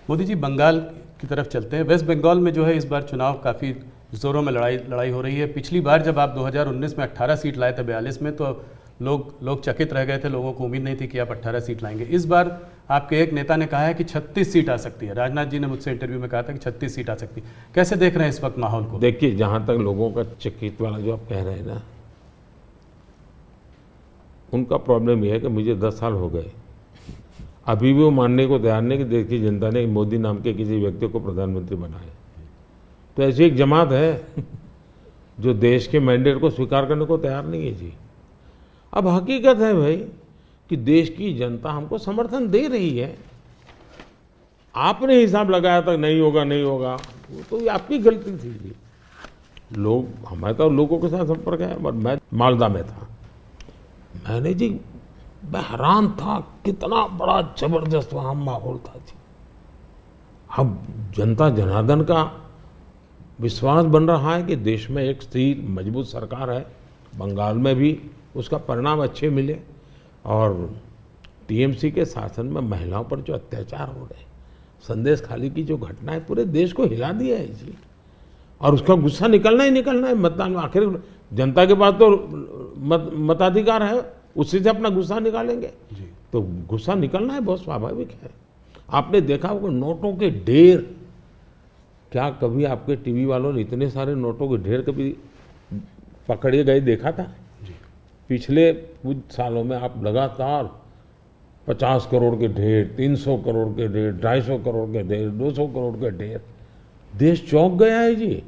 मोदी जी, बंगाल की तरफ चलते हैं। वेस्ट बंगाल में जो है इस बार चुनाव काफ़ी ज़ोरों में लड़ाई हो रही है। पिछली बार जब आप 2019 में 18 सीट लाए थे 42 में, तो लोग चकित रह गए थे, लोगों को उम्मीद नहीं थी कि आप 18 सीट लाएंगे। इस बार आपके एक नेता ने कहा है कि 36 सीट आ सकती है। राजनाथ जी ने मुझसे इंटरव्यू में कहा था कि 36 सीट आ सकती है। कैसे देख रहे हैं इस वक्त माहौल को? देखिए, जहाँ तक लोगों का चकित वाला जो आप कह रहे हैं ना, उनका प्रॉब्लम यह है कि मुझे 10 साल हो गए, अभी भी वो मानने को तैयार नहीं कि देश की जनता ने मोदी नाम के किसी व्यक्ति को प्रधानमंत्री बनाया। तो ऐसी एक जमात है जो देश के मैंडेट को स्वीकार करने को तैयार नहीं है जी। अब हकीकत है भाई कि देश की जनता हमको समर्थन दे रही है। आपने हिसाब लगाया था नहीं होगा नहीं होगा, वो तो आपकी गलती थी जी। हमारे तो लोगों के साथ संपर्क है। और मैं मालदा में था, मैंने जी, मैं हैरान था कितना बड़ा जबरदस्त वहाँ माहौल था जी। अब जनता जनार्दन का विश्वास बन रहा है कि देश में एक स्थिर मजबूत सरकार है। बंगाल में भी उसका परिणाम अच्छे मिले। और टीएमसी के शासन में महिलाओं पर जो अत्याचार हो रहे हैं, संदेश खाली की जो घटना है, पूरे देश को हिला दिया है जी। और उसका गुस्सा निकलना ही निकलना है मतदान में। आखिर जनता के पास तो मताधिकार है, उसी से अपना गुस्सा निकालेंगे जी। तो गुस्सा निकलना है, बहुत स्वाभाविक है। आपने देखा होगा नोटों के ढेर, क्या कभी आपके टीवी वालों ने इतने सारे नोटों के ढेर कभी पकड़े गए देखा था जी? पिछले कुछ सालों में आप लगातार 50 करोड़ के ढेर, 300 करोड़ के ढेर, 250 करोड़ के ढेर, 200 करोड़ के ढेर, देश चौंक गया है जी।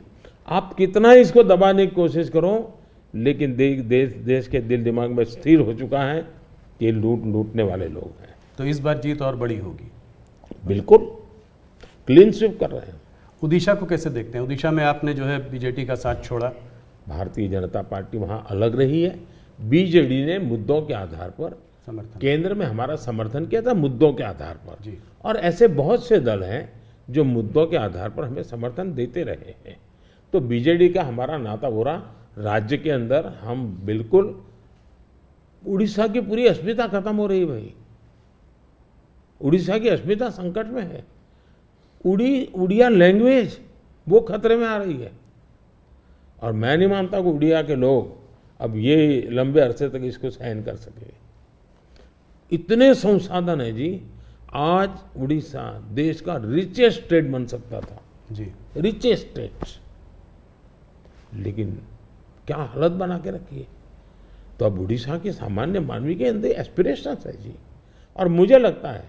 आप कितना ही इसको दबाने की कोशिश करो, लेकिन देश के दिल दिमाग में स्थिर हो चुका है कि ये लूटने वाले लोग हैं। तो इस बार जीत और बड़ी होगी? बिल्कुल, क्लीन स्वीप कर रहे हैं। उड़ीसा को कैसे देखते हैं? उड़ीसा में आपने जो है बीजेडी का साथ छोड़ा। भारतीय जनता पार्टी वहाँ अलग रही है। बीजेडी ने मुद्दों के आधार पर समर्थन, केंद्र में हमारा समर्थन किया था मुद्दों के आधार पर जी। और ऐसे बहुत से दल हैं जो मुद्दों के आधार पर हमें समर्थन देते रहे हैं। तो बीजेडी का हमारा नाता हो रहा, राज्य के अंदर हम बिल्कुल, उड़ीसा की पूरी अस्मिता खत्म हो रही है भाई। उड़ीसा की अस्मिता संकट में है। उड़िया लैंग्वेज वो खतरे में आ रही है। और मैं नहीं मानता कि उड़िया के लोग अब ये लंबे अरसे तक इसको सहन कर सके। इतने संसाधन है जी। आज उड़ीसा देश का रिचेस्ट स्टेट बन सकता था जी, रिचेस्ट स्टेट, लेकिन क्या हालत बना के रखी है। तो अब उड़ीसा के सामान्य मानवी के अंदर एस्पिरेशंस है जी। और मुझे लगता है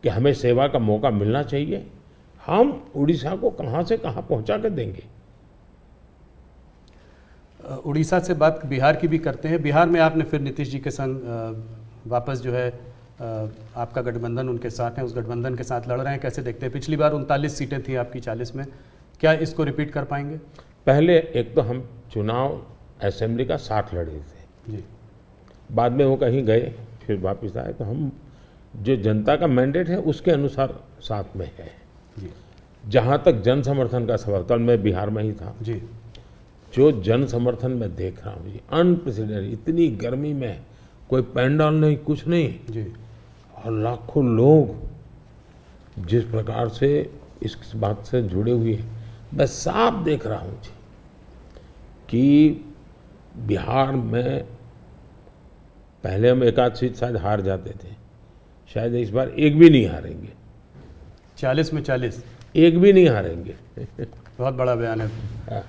कि हमें सेवा का मौका मिलना चाहिए। हम उड़ीसा को कहां से कहां पहुंचा कर देंगे। उड़ीसा से बात बिहार की भी करते हैं। बिहार में आपने फिर नीतीश जी के संग वापस जो है आपका गठबंधन उनके साथ है, उस गठबंधन के साथ लड़ रहे हैं। कैसे देखते हैं? पिछली बार 39 सीटें थी आपकी 40 में, क्या इसको रिपीट कर पाएंगे? पहले एक तो हम चुनाव असेंबली का 60 लड़े थे जी। बाद में वो कहीं गए, फिर वापस आए। तो हम जो जनता का मैंडेट है उसके अनुसार साथ में है जी। जहाँ तक जन समर्थन का सवाल, कल मैं बिहार में ही था जी। जो जन समर्थन में देख रहा हूँ जी, अनप्रेसिडेंटेड, इतनी गर्मी में कोई पैंडल नहीं, कुछ नहीं जी। और लाखों लोग जिस प्रकार से इस बात से जुड़े हुए हैं, मैं साफ देख रहा हूँ जी कि बिहार में पहले हम एक आध सीट शायद हार जाते थे, शायद इस बार एक भी नहीं हारेंगे। 40 में 40 एक भी नहीं हारेंगे। बहुत बड़ा बयान है।